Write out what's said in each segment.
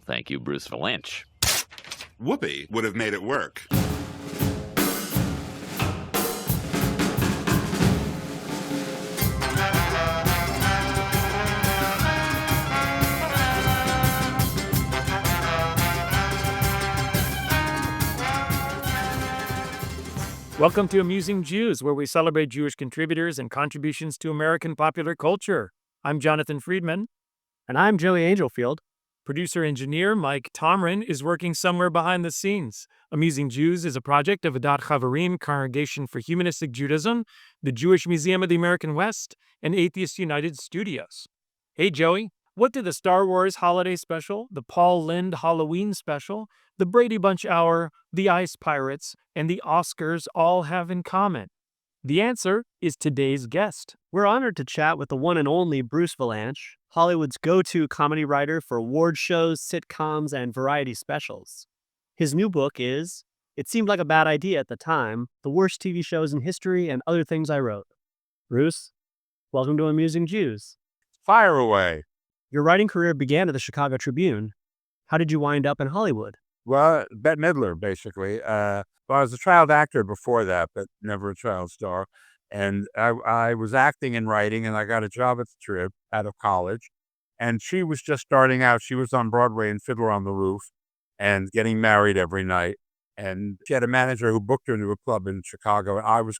thank you, Bruce Vilanch. Whoopi would have made it work. Welcome to Amusing Jews, where we celebrate Jewish contributors and contributions to American popular culture. I'm Jonathan Friedmann. And I'm Joey Angelfield. Producer-engineer Mike Tomren is working somewhere behind the scenes. Amusing Jews is a project of Adat Chaverim, Congregation for Humanistic Judaism, the Jewish Museum of the American West, and Atheists United Studios. Hey, Joey, what do the Star Wars Holiday Special, the Lynde Halloween Special, the Brady Bunch Hour, the Ice Pirates, and the Oscars all have in common? The answer is today's guest. We're honored to chat with the one and only Bruce Vilanch, Hollywood's go-to comedy writer for award shows, sitcoms, and variety specials. His new book is It Seemed Like a Bad Idea at the Time, The Worst TV Shows in History and Other Things I Wrote. Bruce, welcome to Amusing Jews. Fire away. Your writing career began at the Chicago Tribune. How did you wind up in Hollywood? Well, Bette Midler, basically. Well, I was a child actor before that, but never a child star. And I was acting and writing, and I got a job at the Trib out of college. And she was just starting out. She was on Broadway in Fiddler on the Roof and getting married every night. And she had a manager who booked her into a club in Chicago, and I was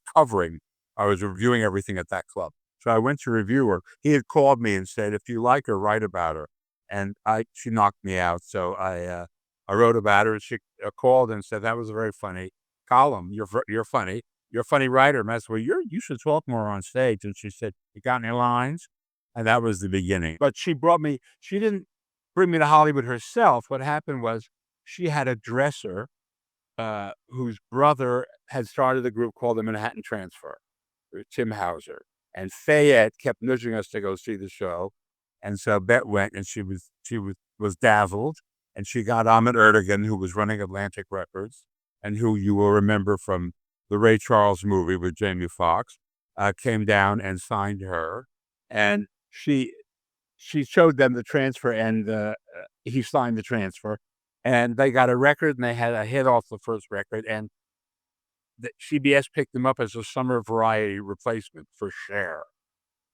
reviewing everything at that club. So I went to review her. He had called me and said, if you like her, write about her. And she knocked me out. So I wrote about her, and she called and said, that was a very funny column. You're funny. You're a funny writer. And I said, well, you should talk more on stage. And she said, you got any lines? And that was the beginning. But she didn't bring me to Hollywood herself. What happened was she had a dresser whose brother had started a group called the Manhattan Transfer, Tim Hauser. And Fayette kept nudging us to go see the show. And so Bette went, and she was dazzled. And she got Ahmet Ertegun, who was running Atlantic Records, and who you will remember from the Ray Charles movie with Jamie Foxx, came down and signed her. And she showed them the transfer, and he signed the transfer. And they got a record, and they had a hit off the first record. And CBS picked them up as a summer variety replacement for Cher.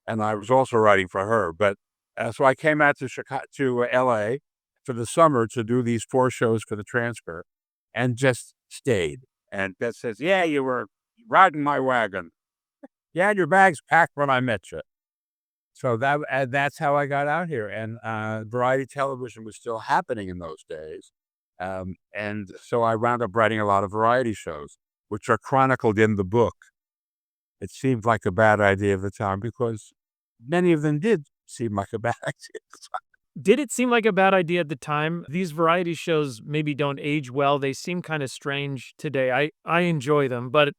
And I was also writing for her. But so I came out to L.A. for the summer to do these 4 shows for the transfer, and just stayed. And Bette says, yeah, you were riding my wagon. You had your bags packed when I met you. So that's how I got out here. And variety television was still happening in those days. And so I wound up writing a lot of variety shows, which are chronicled in the book. It seemed like a bad idea at the time because many of them did seem like a bad idea. Did it seem like a bad idea at the time? These variety shows maybe don't age well. They seem kind of strange today. I enjoy them, but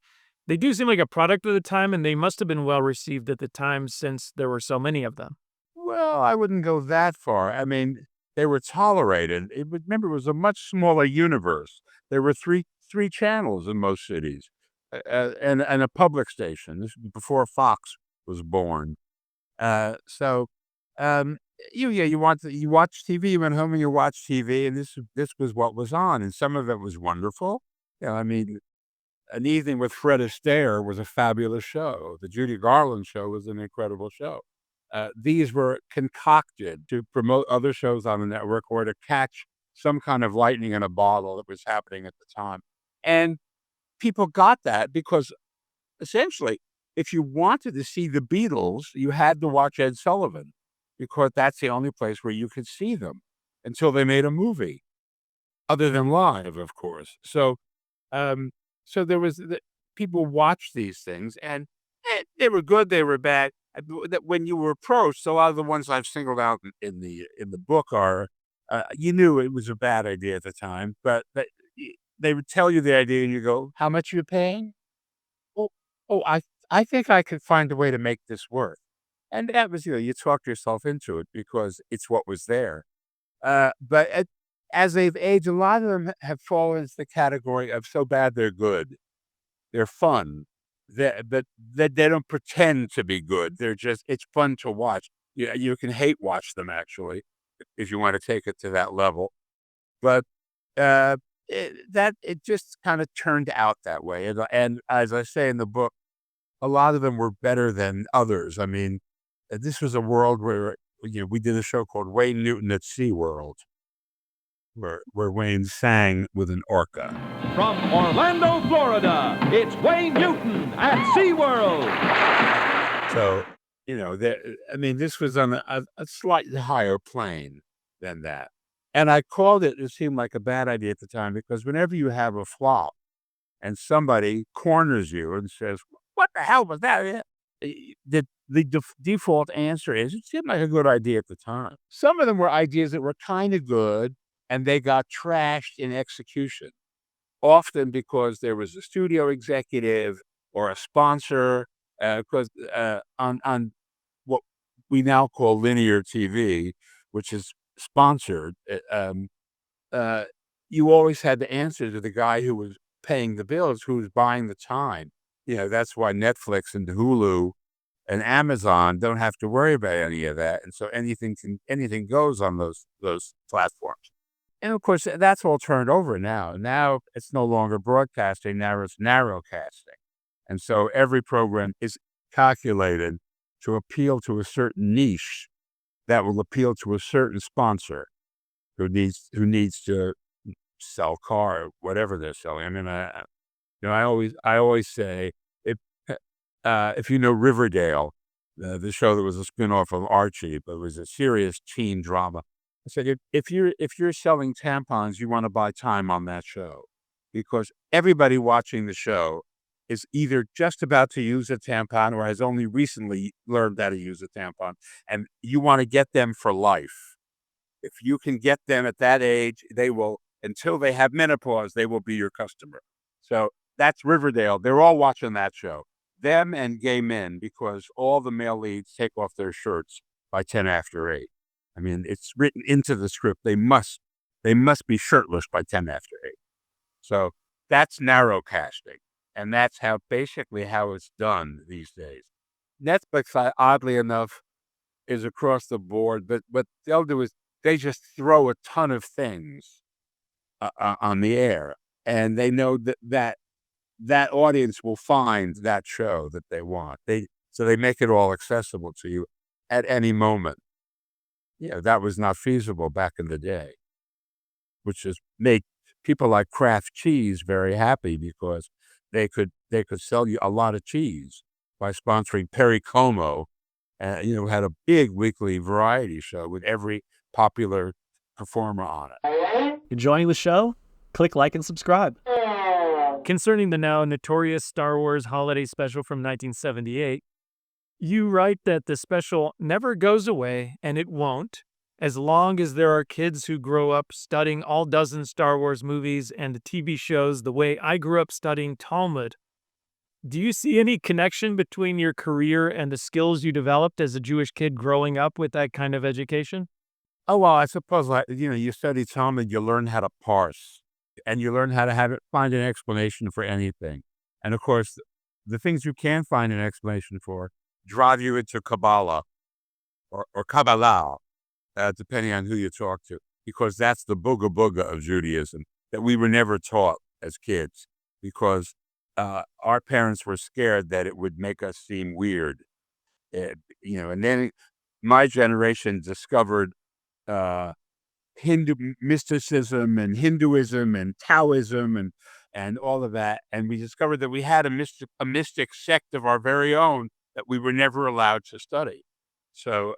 they do seem like a product of the time, and they must have been well received at the time since there were so many of them. Well, I wouldn't go that far. I mean, they were tolerated. Remember, it was a much smaller universe. There were three channels in most cities, and a public station. This was before Fox was born. You watch TV. You went home and you watched TV, and this was what was on, and some of it was wonderful. I mean, An Evening with Fred Astaire was a fabulous show. The Judy Garland show was an incredible show. These were concocted to promote other shows on the network or to catch some kind of lightning in a bottle that was happening at the time. And people got that because essentially, if you wanted to see the Beatles, you had to watch Ed Sullivan because that's the only place where you could see them until they made a movie, other than live, of course. So there was people watched these things, and they were good, they were bad. That when you were approached, a lot of the ones I've singled out in the book are you knew it was a bad idea at the time, but they would tell you the idea, and you go, "How much are you paying?" Oh, I think I could find a way to make this work, and that was you talked yourself into it because it's what was there. But as they've aged, a lot of them have fallen into the category of so bad they're good. They're fun. But they don't pretend to be good. It's fun to watch. You can hate watch them, actually, if you want to take it to that level. But it just kind of turned out that way. And as I say in the book, a lot of them were better than others. I mean, this was a world where, we did a show called Wayne Newton at SeaWorld, where Wayne sang with an orca. From Orlando, Florida, it's Wayne Newton at SeaWorld. So, this was on a slightly higher plane than that. And I called it seemed like a bad idea at the time, because whenever you have a flop and somebody corners you and says, "What the hell was that?" The default answer is, it seemed like a good idea at the time. Some of them were ideas that were kind of good, and they got trashed in execution, often because there was a studio executive or a sponsor, because on what we now call linear TV, which is sponsored, you always had to answer to the guy who was paying the bills, who was buying the time. That's why Netflix and Hulu and Amazon don't have to worry about any of that. And so anything goes on those platforms. And of course, that's all turned over now. Now it's no longer broadcasting, now it's narrowcasting. And so every program is calculated to appeal to a certain niche that will appeal to a certain sponsor who needs to sell car, whatever they're selling. I mean, I always say, if you know Riverdale, the show that was a spinoff of Archie, but it was a serious teen drama. I said, if you're selling tampons, you want to buy time on that show, because everybody watching the show is either just about to use a tampon or has only recently learned how to use a tampon, and you want to get them for life. If you can get them at that age, they will, until they have menopause, they will be your customer. So that's Riverdale. They're all watching that show. Them and gay men, because all the male leads take off their shirts by 10 after 8. I mean, it's written into the script. They must be shirtless by 10 after 8. So that's narrow casting. And that's basically how it's done these days. Netflix, oddly enough, is across the board, but what they'll do is they just throw a ton of things on the air, and they know that audience will find that show that they want. So they make it all accessible to you at any moment. That was not feasible back in the day, which has made people like Kraft Cheese very happy, because they could sell you a lot of cheese by sponsoring Perry Como, who had a big weekly variety show with every popular performer on it. Enjoying the show? Click like and subscribe. Concerning the now notorious Star Wars holiday special from 1978, you write that the special never goes away, and it won't, as long as there are kids who grow up studying all dozen Star Wars movies and TV shows the way I grew up studying Talmud. Do you see any connection between your career and the skills you developed as a Jewish kid growing up with that kind of education? Oh, well, I suppose, you study Talmud, you learn how to parse, and you learn how to find an explanation for anything. And of course, the things you can find an explanation for drive you into Kabbalah or Kabbalah, depending on who you talk to, because that's the booga booga of Judaism that we were never taught as kids, because our parents were scared that it would make us seem weird. And then my generation discovered Hindu mysticism and Hinduism and Taoism and all of that. And we discovered that we had a mystic sect of our very own that we were never allowed to study. So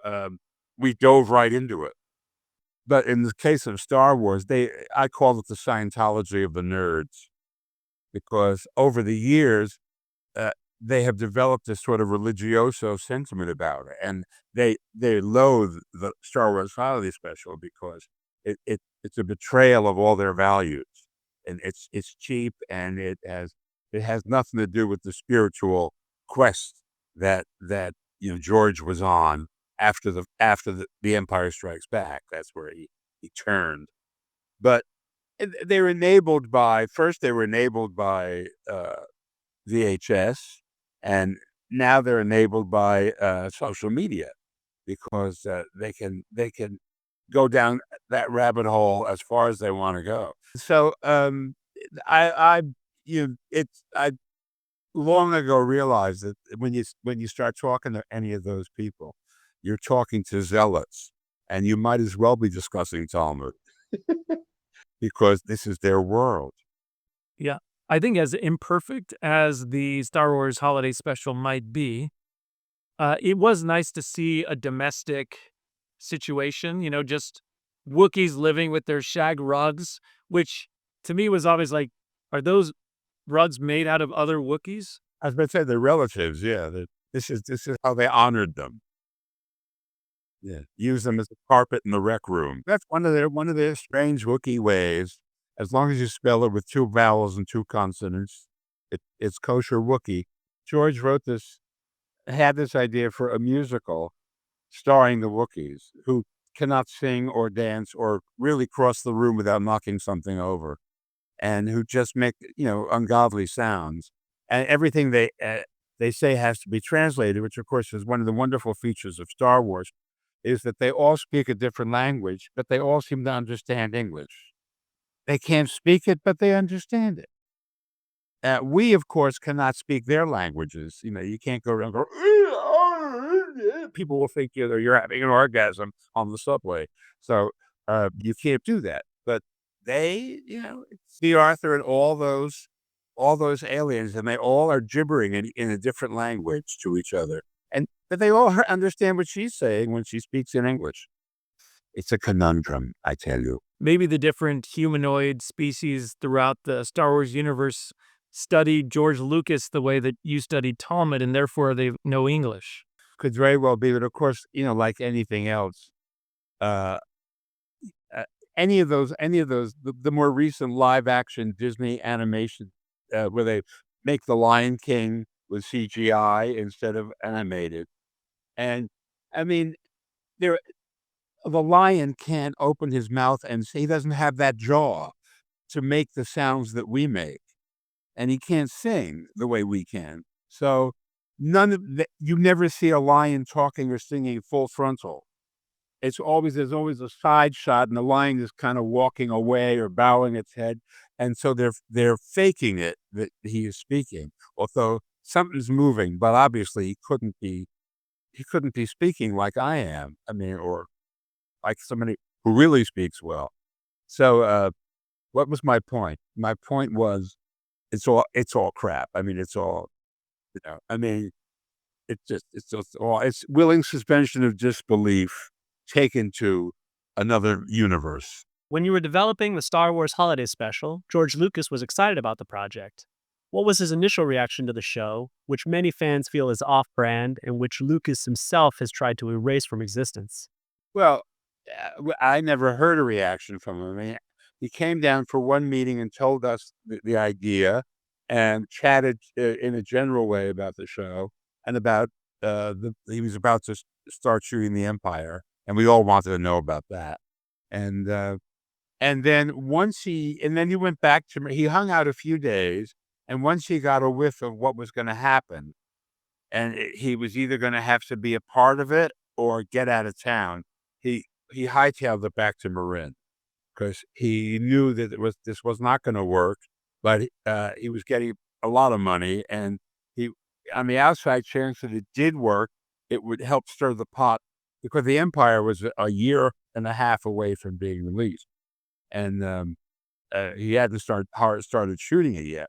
we dove right into it. But in the case of Star Wars, I call it the Scientology of the nerds, because over the years, they have developed this sort of religioso sentiment about it. And they loathe the Star Wars holiday special because it's a betrayal of all their values. And it's cheap, and it has nothing to do with the spiritual quest that George was on after the Empire Strikes Back. That's where he turned. But they were enabled by VHS, and now they're enabled by social media, because they can go down that rabbit hole as far as they want to go. So I I long ago realized that when you start talking to any of those people, you're talking to zealots, and you might as well be discussing Talmud because this is their world. Yeah. I think as imperfect as the Star Wars holiday special might be, it was nice to see a domestic situation, just Wookiees living with their shag rugs, which to me was always like, are those rugs made out of other Wookiees? I was going to say the relatives, yeah. This is how they honored them. Yeah, use them as a carpet in the rec room. That's one of their strange Wookiee ways. As long as you spell it with 2 vowels and 2 consonants, it's kosher Wookiee. George had this idea for a musical starring the Wookiees, who cannot sing or dance or really cross the room without knocking something over, and who just make ungodly sounds, and everything they say has to be translated, which of course is one of the wonderful features of Star Wars, is that they all speak a different language, but they all seem to understand English. They can't speak it, but they understand it. We, of course, cannot speak their languages. You can't go around and go, people will think you're having an orgasm on the subway. So you can't do that. But they, see Arthur and all those aliens, and they all are gibbering in a different language to each other. But they all understand what she's saying when she speaks in English. It's a conundrum, I tell you. Maybe the different humanoid species throughout the Star Wars universe studied George Lucas the way that you studied Talmud, and therefore they know English. Could very well be, but of course, like anything else, uh, any of those, the more recent live action Disney animation, where they make the Lion King with CGI instead of animated, and I mean, there the lion can't open his mouth and say he doesn't have that jaw to make the sounds that we make, and he can't sing the way we can. So you never see a lion talking or singing full frontal. There's always a side shot, and the lion is kind of walking away or bowing its head, and so they're faking it that he is speaking, although something's moving, but obviously he couldn't be speaking like I am. I mean, or like somebody who really speaks well. So, what was my point? My point was, it's all crap. I mean, it's all, I mean, it's willing suspension of disbelief taken to another universe. When you were developing the Star Wars holiday special, George Lucas was excited about the project. What was his initial reaction to the show, which many fans feel is off-brand and which Lucas himself has tried to erase from existence? Well, I never heard a reaction from him. I mean, he came down for one meeting and told us the idea and chatted in a general way about the show and about he was about to start shooting The Empire, and we all wanted to know about that. And then he went back to he hung out a few days, and once he got a whiff of what was going to happen, and he was either going to have to be a part of it or get out of town, he hightailed it back to Marin because he knew that this was not going to work, but he was getting a lot of money, and he on the outside chance that it did work, it would help stir the pot because The Empire was a year and a half away from being released, and he hadn't started shooting it yet.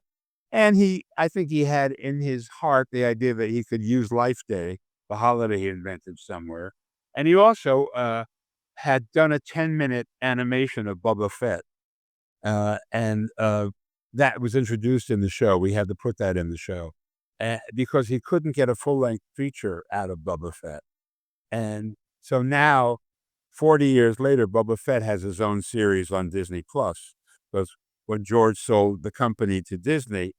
And I think he had in his heart the idea that he could use Life Day, the holiday he invented somewhere. And he also had done a 10-minute animation of Boba Fett. And that was introduced in the show. We had to put that in the show because he couldn't get a full-length feature out of Boba Fett. And so now, 40 years later, Boba Fett has his own series on Disney Plus. Because when George sold the company to Disney,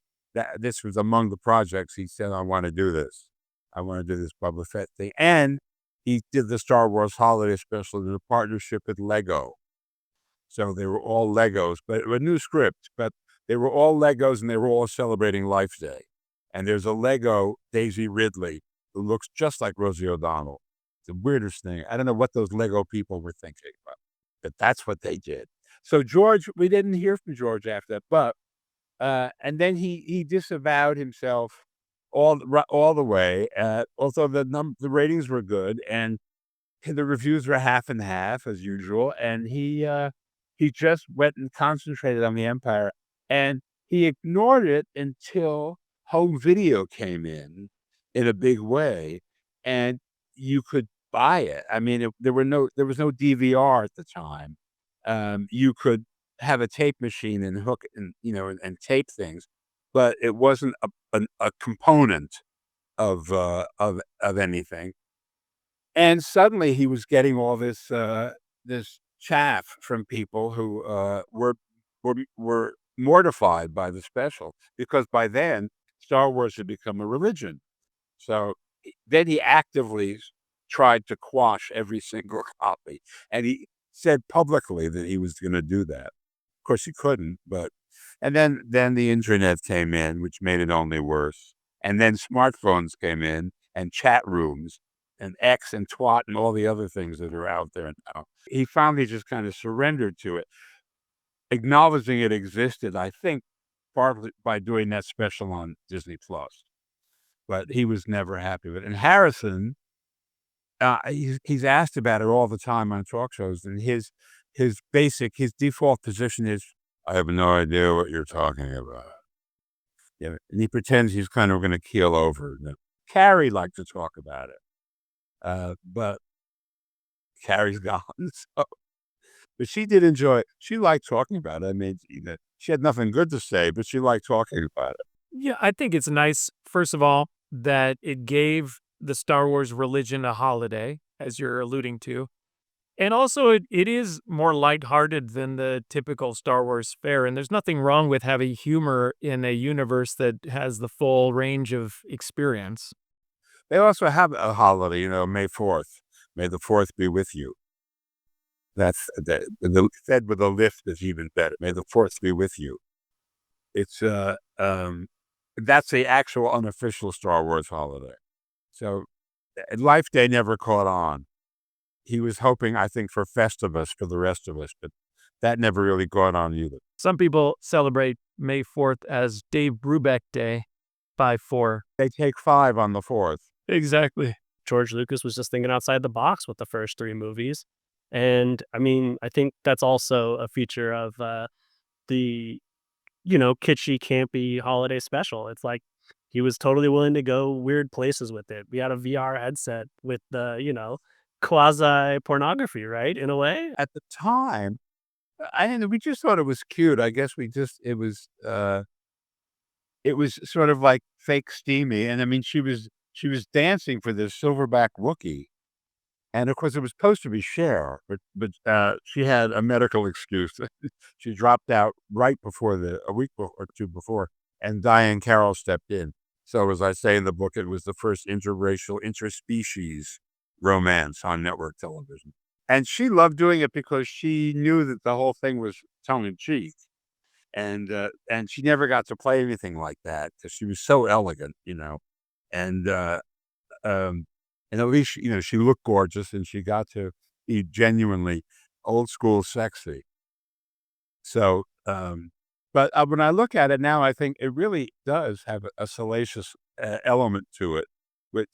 this was among the projects he said, I want to do this. I want to do this Boba Fett thing. And he did the Star Wars holiday special in a partnership with Lego. So they were all Legos, but a new script, but they were all Legos and they were all celebrating Life Day. And there's a Lego Daisy Ridley who looks just like Rosie O'Donnell. The weirdest thing. I don't know what those Lego people were thinking, but But that's what they did. So George, we didn't hear from George after that, but and then he disavowed himself all the way. Although the ratings were good and the reviews were half and half as usual, and he just went and concentrated on the Empire, and he ignored it until home video came in a big way, and you could buy it. I mean, there was no DVR at the time. You could have a tape machine and hook and and tape things, but it wasn't a component of anything. And suddenly he was getting all this chaff from people who were mortified by the special, because by then Star Wars had become a religion. So then he actively tried to quash every single copy, and he said publicly that he was going to do that. Of course, he couldn't, but and then the internet came in, which made it only worse. And then smartphones came in, and chat rooms, and X and twat and all the other things that are out there now. He finally just kind of surrendered to it, acknowledging it existed, I think, partly by doing that special on Disney Plus. But he was never happy with it. And Harrison, he's asked about it all the time on talk shows, and his default position is, "I have no idea what you're talking about." Yeah, and he pretends he's kind of going to keel over. Carrie liked to talk about it, but Carrie's gone. So, but she did enjoy it. She liked talking about it. I mean, she had nothing good to say, but she liked talking about it. Yeah, I think it's nice, first of all, that it gave the Star Wars religion a holiday, as you're alluding to. And also, it is more lighthearted than the typical Star Wars fare. And there's nothing wrong with having humor in a universe that has the full range of experience. They also have a holiday, May 4th. May the 4th be with you. That's said with a lift is even better. May the 4th be with you. It's that's the actual unofficial Star Wars holiday. So Life Day never caught on. He was hoping, I think, for Festivus for the rest of us, but that never really caught on either. Some people celebrate May 4th as Dave Brubeck Day, 5-4. They take 5 on the 4th. Exactly. George Lucas was just thinking outside the box with the first 3 movies. And I mean, I think that's also a feature of the, kitschy, campy holiday special. It's like he was totally willing to go weird places with it. We had a VR headset with the, quasi pornography, right? In a way. At the time, we just thought it was cute. I guess it was sort of like fake steamy. And I mean, she was dancing for this silverback Wookiee. And of course, it was supposed to be Cher, but she had a medical excuse. She dropped out right before a week or two before, and Diane Carroll stepped in. So, as I say in the book, it was the first interracial, interspecies romance on network television. And she loved doing it because she knew that the whole thing was tongue in cheek, and she never got to play anything like that because she was so elegant, and and at least, she looked gorgeous and she got to be genuinely old school sexy. So, but when I look at it now, I think it really does have a salacious element to it, which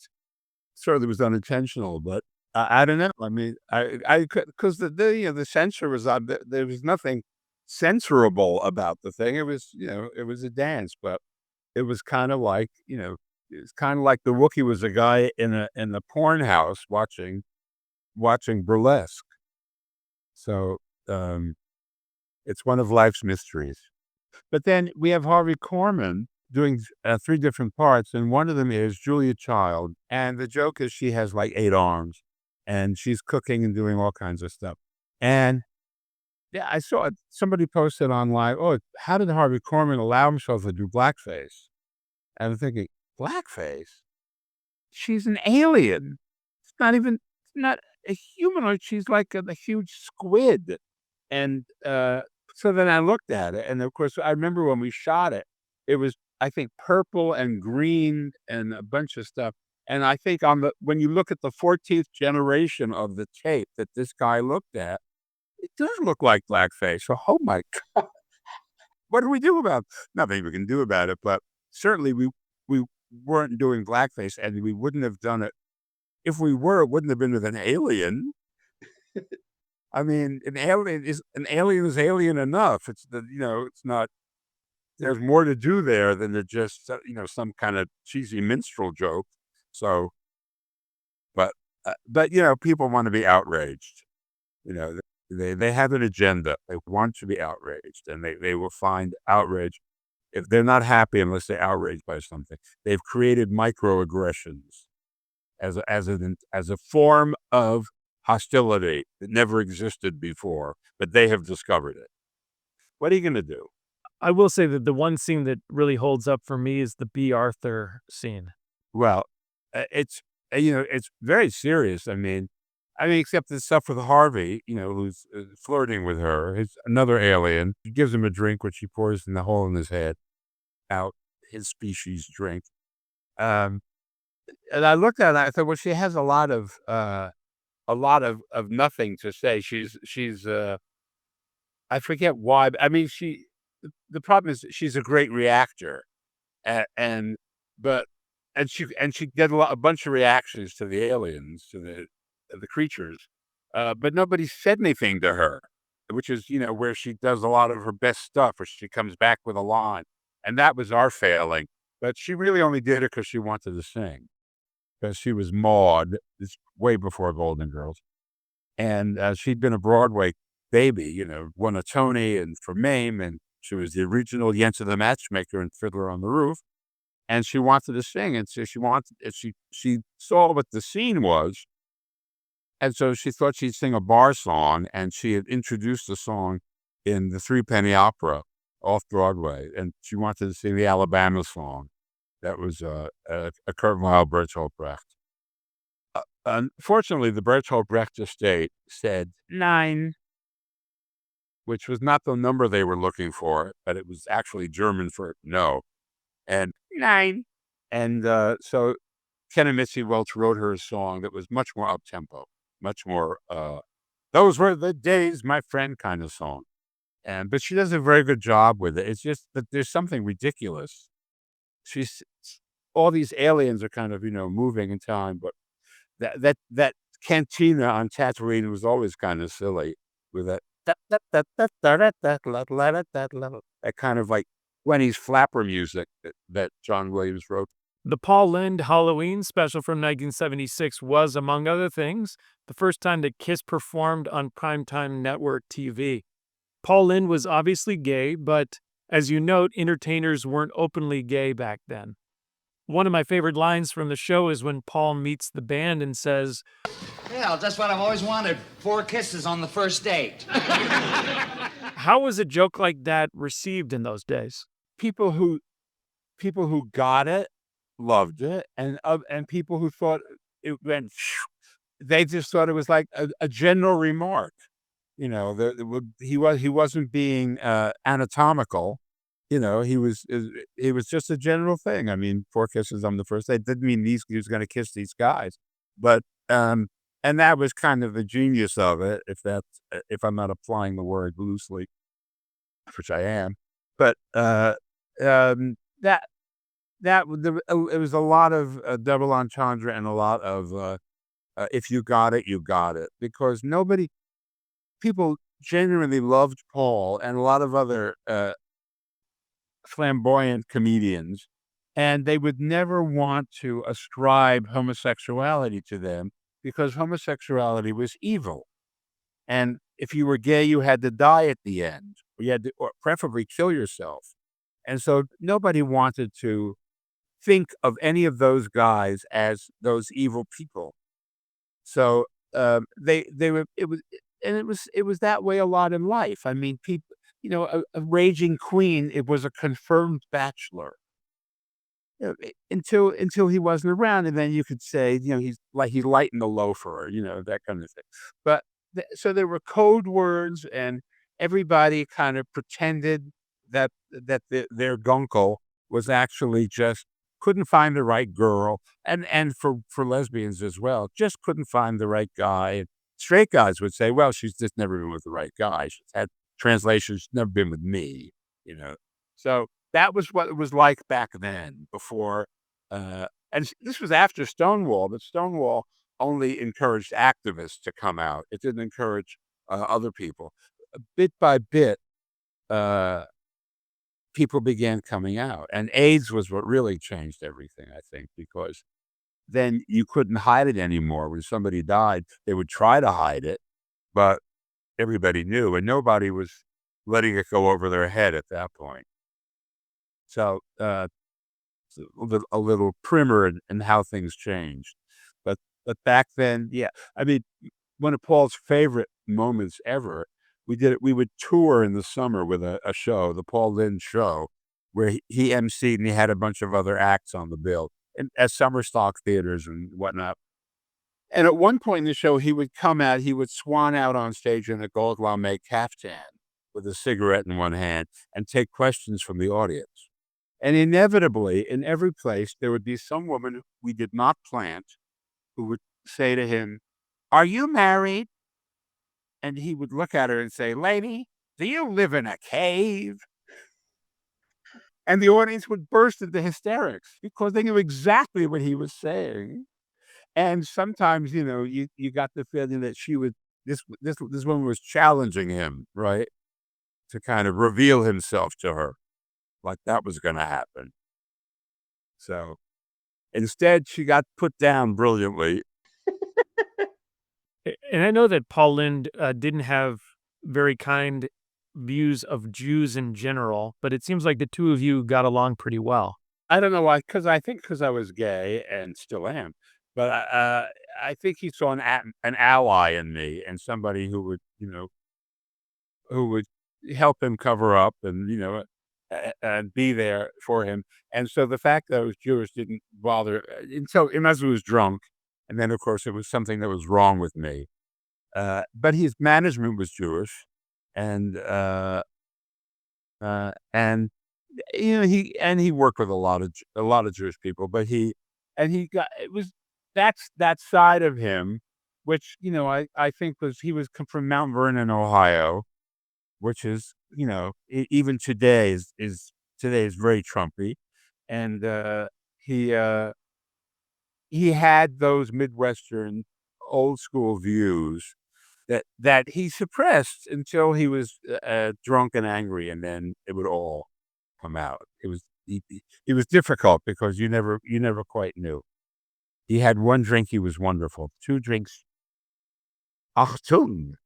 certainly was unintentional, but I don't know. I mean, because the censor was on, there was nothing censorable about the thing. It was, it was a dance, but it was kind of like, it's kind of like the Wookiee was a guy in a porn house watching burlesque. So it's one of life's mysteries. But then we have Harvey Korman doing 3 different parts, and one of them is Julia Child, and the joke is she has like 8 arms, and she's cooking and doing all kinds of stuff. And yeah, I saw somebody posted online, "Oh, how did Harvey Korman allow himself to do blackface?" And I'm thinking, blackface? She's an alien. It's not a humanoid. She's like a huge squid. And so then I looked at it. And of course, I remember when we shot it, it was, I think, purple and green and a bunch of stuff. And I think when you look at the 14th generation of the tape that this guy looked at, it does look like blackface. So, oh my God, what do we do about it? Nothing we can do about it, but certainly we weren't doing blackface, and we wouldn't have done it. If we were, it wouldn't have been with an alien. I mean, an alien is alien enough. It's not. There's more to do there than to just some kind of cheesy minstrel joke. So, but people want to be outraged. You know, they have an agenda. They want to be outraged, and they will find outrage if they're not happy unless they're outraged by something. They've created microaggressions as a form of hostility that never existed before, but they have discovered it. What are you going to do? I will say that the one scene that really holds up for me is the B. Arthur scene. Well, it's very serious. Except the stuff with Harvey, who's flirting with her. It's another alien. She gives him a drink, which she pours in the hole in his head, out his species drink. And I looked at it, I thought, well, she has a lot of nothing to say. She's I forget why. But, the problem is she's a great reactor, and she did a bunch of reactions to the aliens, to the creatures, but nobody said anything to her, which is where she does a lot of her best stuff, where she comes back with a line, and that was our failing. But she really only did it because she wanted to sing, because she was Maud. It's way before Golden Girls, and she'd been a Broadway baby, won a Tony and for Mame, and she was the original Yensa the Matchmaker in Fiddler on the Roof, and she wanted to sing, and so she saw what the scene was, and so she thought she'd sing a bar song, and she had introduced the song in the Threepenny Opera off Broadway, and she wanted to sing the Alabama song. That was a Kurt Weill Bertolt Brecht. Unfortunately, the Bertolt Brecht estate said 9, which was not the number they were looking for, but it was actually German for no, and 9. And so Ken and Mitzi Welch wrote her a song that was much more up-tempo, much more, those were the days, my friend kind of song. But she does a very good job with it. It's just that there's something ridiculous. All these aliens are kind of, moving in time, but that cantina on Tatooine was always kind of silly with that kind of like 20s flapper music that John Williams wrote. The Paul Lynde Halloween special from 1976 was, among other things, the first time that Kiss performed on primetime network TV. Paul Lynde was obviously gay, but as you note, entertainers weren't openly gay back then. One of my favorite lines from the show is when Paul meets the band and says, "Yeah, that's what I've always wanted. 4 kisses on the first date." How was a joke like that received in those days? People who got it loved it, and people who thought it went, they just thought it was like a general remark. He wasn't being anatomical. He was just a general thing. 4 kisses on the first date didn't mean he was going to kiss these guys, but and that was kind of the genius of it. If I'm not applying the word loosely, which I am, but it was a lot of double entendre and a lot of if you got it, you got it, because people genuinely loved Paul and a lot of other flamboyant comedians, and they would never want to ascribe homosexuality to them because homosexuality was evil. And if you were gay, you had to die at the end. You had to, or preferably kill yourself. And so nobody wanted to think of any of those guys as those evil people. So it was that way a lot in life. People, a raging queen, it was a confirmed bachelor. Until he wasn't around, and then you could say, he lightened the low for her, that kind of thing. But so there were code words, and everybody kind of pretended that their gunkle was actually just couldn't find the right girl, and for lesbians as well, just couldn't find the right guy. straight guys would say, well, she's just never been with the right guy. She's had translations, never been with me, you know. So that was what it was like back then before, this was after Stonewall, but Stonewall only encouraged activists to come out. It didn't encourage other people. Bit by bit, people began coming out, and AIDS was what really changed everything, I think, because then you couldn't hide it anymore. When somebody died, they would try to hide it, but everybody knew, and nobody was letting it go over their head at that point. So, it's a little primer in how things changed. But back then, yeah, I mean, one of Paul's favorite moments ever, we would tour in the summer with a show, the Paul Lynde Show, where he emceed and he had a bunch of other acts on the bill, and at summer stock theaters and whatnot. And at one point in the show, he would come out, he would swan out on stage in a gold lame caftan with a cigarette in one hand and take questions from the audience. And inevitably, in every place, there would be some woman we did not plant who would say to him, "Are you married?" And he would look at her and say, "Lady, do you live in a cave?" And the audience would burst into hysterics because they knew exactly what he was saying. And sometimes, you got the feeling that this woman was challenging him, right? To kind of reveal himself to her, like that was going to happen. So instead, she got put down brilliantly. And I know that Paul Lynde didn't have very kind views of Jews in general, but it seems like the two of you got along pretty well. I don't know why, because I was gay and still am, but I think he saw an ally in me and somebody who would help him cover up and and be there for him. And so the fact that I was Jewish didn't bother unless he was drunk, and then of course it was something that was wrong with me. But his management was Jewish, and and he worked with a lot of Jewish people, but he got it was that's that side of him, which I think he was from Mount Vernon, Ohio, which is even today is very Trumpy, and he uh, he had those Midwestern old school views that he suppressed until he was drunk and angry, and then it would all come out. It was difficult because you never quite knew. He had one drink, he was wonderful. Two drinks, Achtung.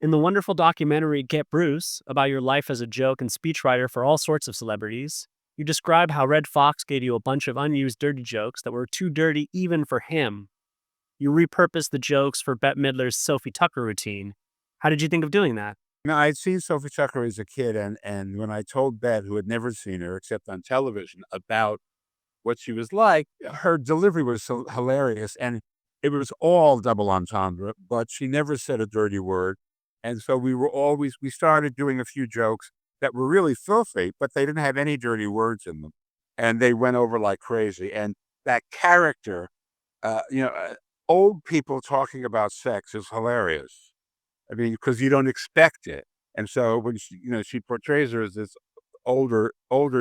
In the wonderful documentary Get Bruce, about your life as a joke and speechwriter for all sorts of celebrities, you describe how Red Fox gave you a bunch of unused dirty jokes that were too dirty even for him. You repurposed the jokes for Bette Midler's Sophie Tucker routine. How did you think of doing that? I'd seen Sophie Tucker as a kid, and when I told Bette, who had never seen her except on television, about what she was like, her delivery was so hilarious, and it was all double entendre, but she never said a dirty word. And so we started doing a few jokes that were really filthy, but they didn't have any dirty words in them. And they went over like crazy. And that character, uh, you know, uh, old people talking about sex is hilarious. I mean, because you don't expect it. And so when she portrays her as this older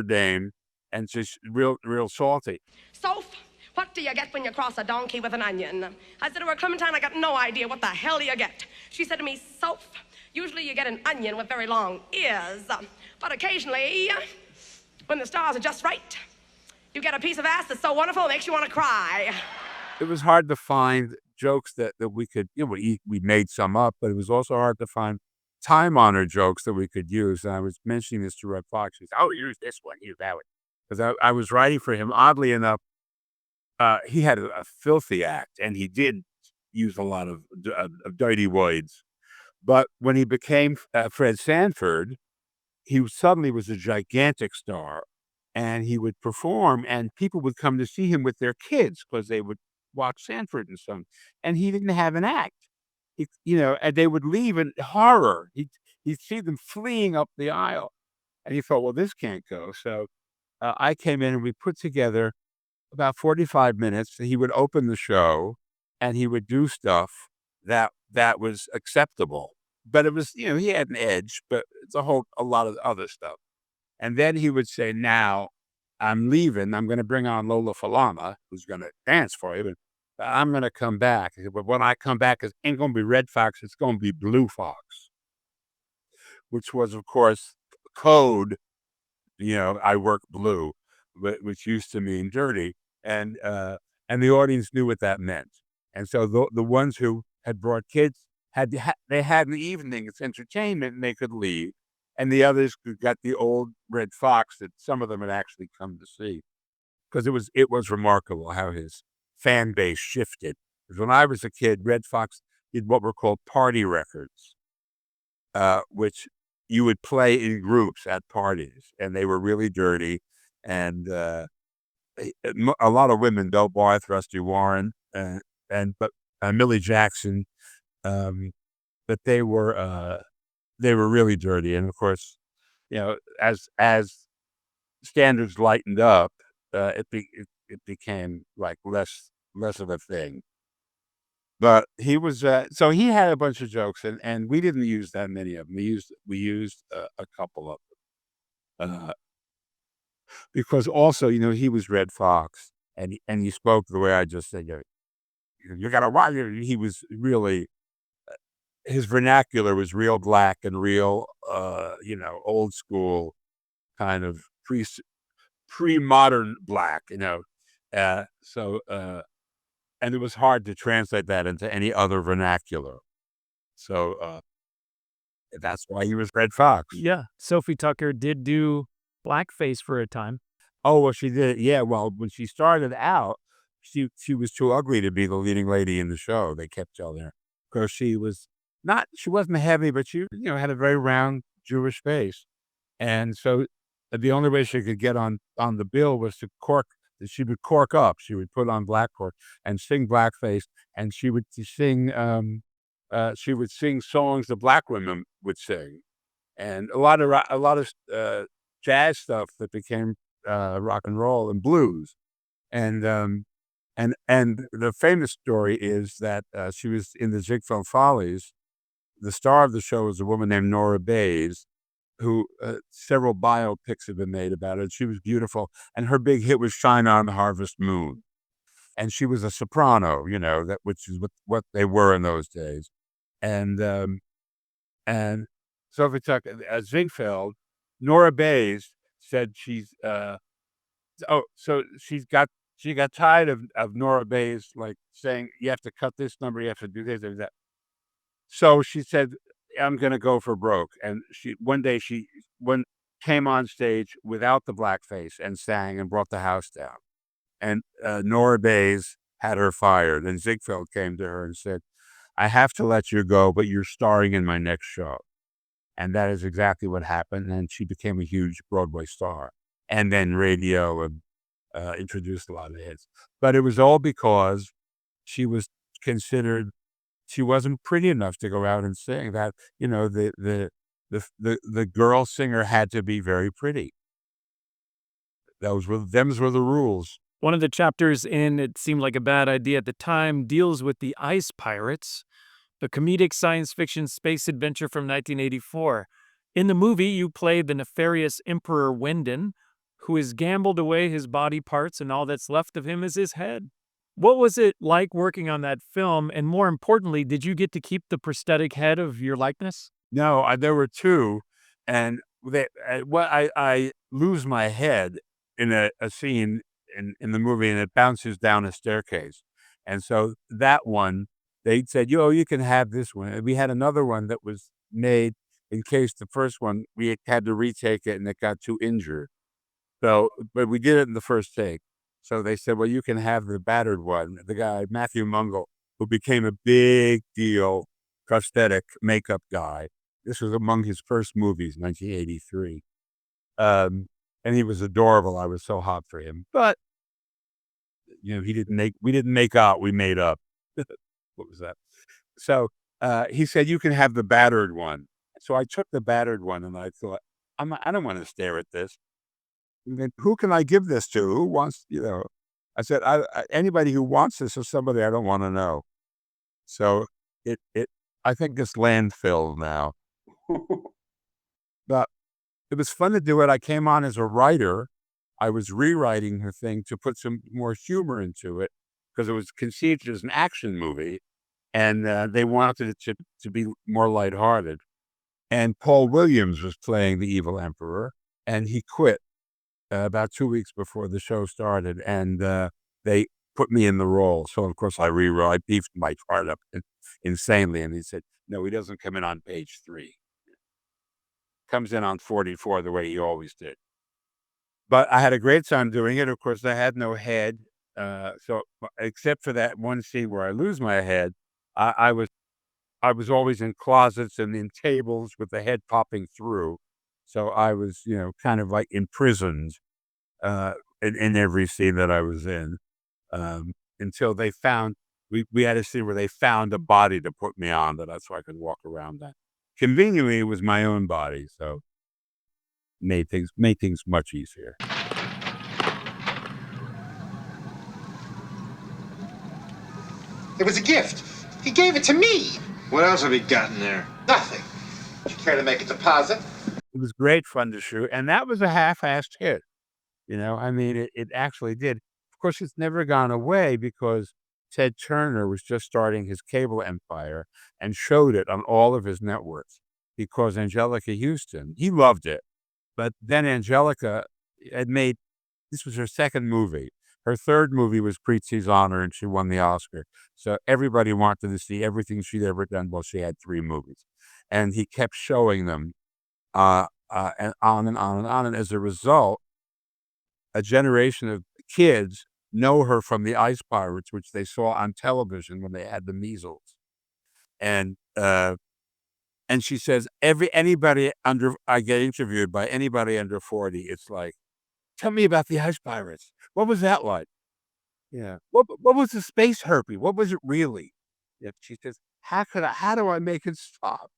dame, and she's real salty. Soph, what do you get when you cross a donkey with an onion? I said to her, Clementine, I got no idea what the hell you get. She said to me, Soph, usually you get an onion with very long ears, but occasionally, when the stars are just right, you get a piece of ass that's so wonderful it makes you want to cry. It was hard to find jokes that we could, we made some up, but it was also hard to find time-honored jokes that we could use. And I was mentioning this to Red Fox. He said, "Oh, use this one, use that one." Because I was writing for him. Oddly enough, he had a filthy act, and he did use a lot of dirty words. But when he became Fred Sanford, he suddenly was a gigantic star, and he would perform, and people would come to see him with their kids because they would watch Sanford and Son, and he didn't have an act. And they would leave in horror. He'd see them fleeing up the aisle, and he thought, well, this can't go. So I came in and we put together about 45 minutes. He would open the show and he would do stuff that that was acceptable. But it was, he had an edge, but it's a lot of other stuff. And then he would say, now I'm leaving. I'm going to bring on Lola Falana, who's going to dance for you, but I'm going to come back. He said, but when I come back, it ain't going to be Red Fox. It's going to be Blue Fox, which was, of course, code, I work blue, which used to mean dirty. And the audience knew what that meant. And so the ones who had brought kids they had an evening, it's entertainment, and they could leave. And the others who got the old Red Fox that some of them had actually come to see. Because it was remarkable how his fan base shifted. Because when I was a kid, Red Fox did what were called party records, which you would play in groups at parties, and they were really dirty. And a lot of women, Bill Barth, Rusty Warren, but Millie Jackson, but they were really dirty. And of course, as standards lightened up, it became like less of a thing. But he was so he had a bunch of jokes, and we didn't use that many of them. We used a couple of them because also he was Red Fox, and he spoke the way I just said. You gotta watch. He was really his vernacular was real black and real old school kind of pre-modern black. And it was hard to translate that into any other vernacular. So that's why he was Red Fox. Yeah. Sophie Tucker did do blackface for a time. Oh, well, she did. Yeah. Well, when she started out, she was too ugly to be the leading lady in the show. They kept telling her because she wasn't heavy, but she, had a very round Jewish face. And so the only way she could get on the bill was to cork. She would cork up. She would put on black cork and sing blackface, and she would sing songs the black women would sing, and a lot of jazz stuff that became rock and roll and blues, and the famous story is that she was in the Ziegfeld Follies. The star of the show was a woman named Nora Bayes, who several biopics have been made about her. She was beautiful, and her big hit was "Shine on the Harvest Moon," and she was a soprano, which is what they were in those days. And Sophie Tucker, Ziegfeld, Nora Bayes said she got tired of Nora Bayes like saying you have to cut this number, you have to do this and that. So she said, I'm going to go for broke. And one day she came on stage without the blackface and sang and brought the house down. And Nora Bayes had her fired. And Ziegfeld came to her and said, I have to let you go, but you're starring in my next show. And that is exactly what happened. And she became a huge Broadway star. And then radio and introduced a lot of hits. But it was all because she was considered she wasn't pretty enough to go out and sing. That the girl singer had to be very pretty. Them's were the rules. One of the chapters in It Seemed Like a Bad Idea at the Time deals with the Ice Pirates, the comedic science fiction space adventure from 1984. In the movie, you play the nefarious Emperor Wendon, who has gambled away his body parts and all that's left of him is his head. What was it like working on that film? And more importantly, did you get to keep the prosthetic head of your likeness? No, there were two. And I lose my head in a scene in the movie, and it bounces down a staircase. And so that one, they said, you can have this one. And we had another one that was made in case the first one, we had to retake it and it got too injured. So, but we did it in the first take. So they said, well, you can have the battered one. The guy, Matthew Mungle, who became a big deal prosthetic makeup guy. This was among his first movies, 1983. And he was adorable. I was so hot for him. But, we didn't make out, we made up. What was that? So he said, you can have the battered one. So I took the battered one and I thought, I don't want to stare at this. Who can I give this to? Who wants, I said, anybody who wants this or somebody I don't want to know. So it I think it's landfill now. But it was fun to do it. I came on as a writer. I was rewriting her thing to put some more humor into it because it was conceived as an action movie, and they wanted it to be more lighthearted. And Paul Williams was playing the evil emperor, and he quit about 2 weeks before the show started, and they put me in the role. So of course I beefed my part up insanely, and he said, "No, he doesn't come in on page 3. Comes in on 44 the way he always did." But I had a great time doing it. Of course, I had no head, so except for that one scene where I lose my head, I was always in closets and in tables with the head popping through. So I was, kind of like imprisoned in every scene that I was in, until they found we had a scene where they found a body to put me on so I could walk around that. Conveniently, it was my own body, so made things much easier. It was a gift. He gave it to me. What else have you got in there? Nothing. Would you care to make a deposit? It was great fun to shoot, and that was a half-assed hit. I mean, it actually did. Of course, it's never gone away because Ted Turner was just starting his cable empire and showed it on all of his networks because Angelica Houston, he loved it. But then Angelica this was her second movie. Her third movie was Preetzi's Honor, and she won the Oscar. So everybody wanted to see everything she'd ever done. Well, she had 3 movies. And he kept showing them and on and on and on. And as a result, a generation of kids know her from the Ice Pirates, which they saw on television when they had the measles. And she says, I get interviewed by anybody under 40. It's like, tell me about the Ice Pirates. What was that like? Yeah. What was the space herpy? What was it really? Yeah. She says, how do I make it stop?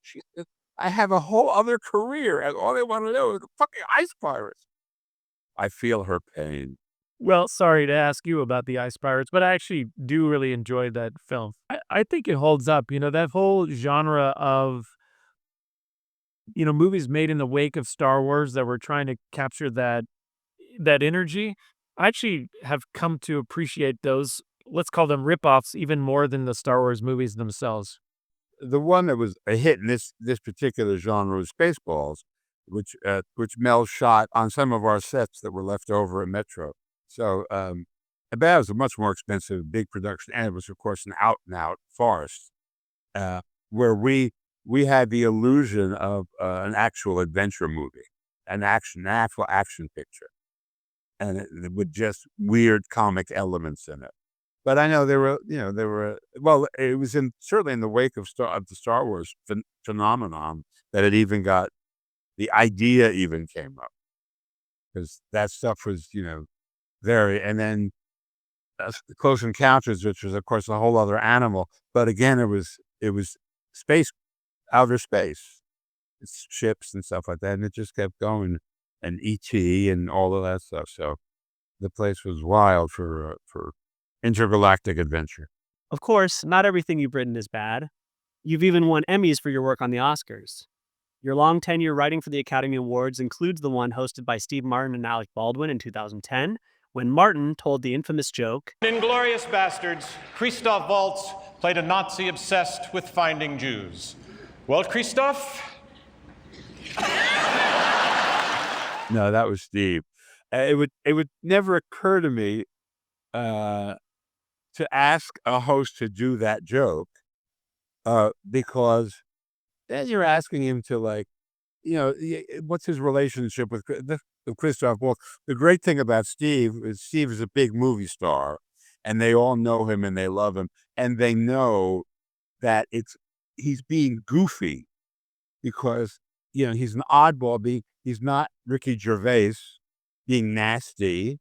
She says, I have a whole other career, and all they want to know is the fucking Ice Pirates. I feel her pain. Well, sorry to ask you about the Ice Pirates, but I actually do really enjoy that film. I think it holds up. That whole genre of, movies made in the wake of Star Wars that were trying to capture that energy. I actually have come to appreciate those, let's call them ripoffs, even more than the Star Wars movies themselves. The one that was a hit in this particular genre was Spaceballs, which Mel shot on some of our sets that were left over at Metro. So, but that was a much more expensive, big production, and it was, of course, an out-and-out farce, where we had the illusion of an actual adventure movie, an actual action picture, and with just weird comic elements in it. But I know there were, well, it was certainly in the wake of the Star Wars phenomenon that the idea even came up, because that stuff was, and then Close Encounters, which was, of course, a whole other animal. But again, it was outer space, it's ships and stuff like that, and it just kept going, and E.T. and all of that stuff. So the place was wild for intergalactic adventure. Of course, not everything you've written is bad. You've even won Emmys for your work on the Oscars. Your long tenure writing for the Academy Awards includes the one hosted by Steve Martin and Alec Baldwin in 2010, when Martin told the infamous joke, In Inglourious Bastards, Christoph Waltz played a Nazi obsessed with finding Jews. Well, Christoph? No, that was Steve. It would never occur to me to ask a host to do that joke, because then you're asking him to, like, what's his relationship with Christoph Waltz? The great thing about Steve is a big movie star, and they all know him and they love him, and they know that he's being goofy because he's an oddball. He's not Ricky Gervais being nasty,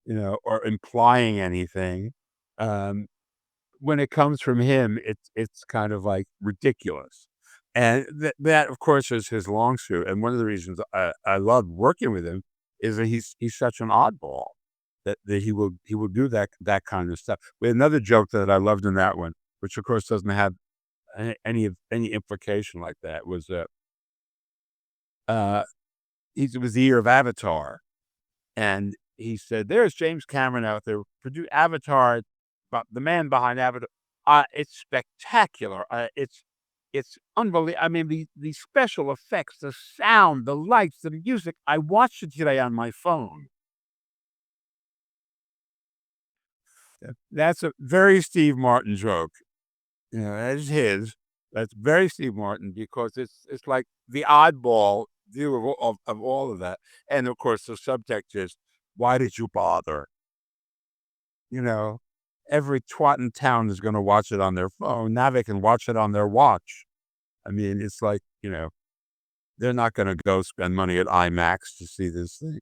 or implying anything. When it comes from him, it's kind of like ridiculous. And that, of course, is his long suit. And one of the reasons I love working with him is that he's such an oddball that he will do that kind of stuff. We had another joke that I loved in that one, which of course doesn't have any implication like that was that it was the year of Avatar, and he said, "There's James Cameron out there, produce Avatar, but the man behind Avatar. It's spectacular. It's unbelievable. I mean, the special effects, the sound, the lights, the music. I watched it today on my phone. That's a very Steve Martin joke. You know, that is his. That's very Steve Martin because it's like the oddball view of all of that. And of course, the subtext is, why did you bother? You know, every twat in town is going to watch it on their phone. Now they can watch it on their watch. I mean, it's like, they're not going to go spend money at IMAX to see this thing.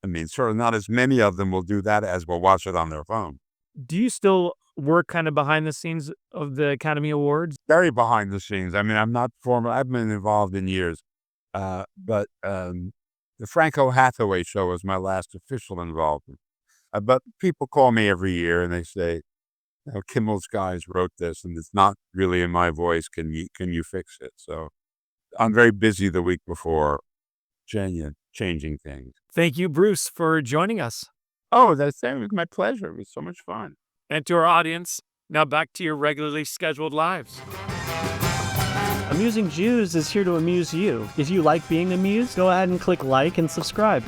I mean, sort of not as many of them will do that as will watch it on their phone. Do you still work kind of behind the scenes of the Academy Awards? Very behind the scenes. I mean, I'm not formal. I've been involved in years. But the Franco Hathaway show was my last official involvement. But people call me every year and they say, Kimmel's guys wrote this and it's not really in my voice. Can you fix it? So I'm very busy the week before changing things. Thank you, Bruce, for joining us. Oh, it was my pleasure. It was so much fun. And to our audience, now back to your regularly scheduled lives. Amusing Jews is here to amuse you. If you like being amused, go ahead and click like and subscribe.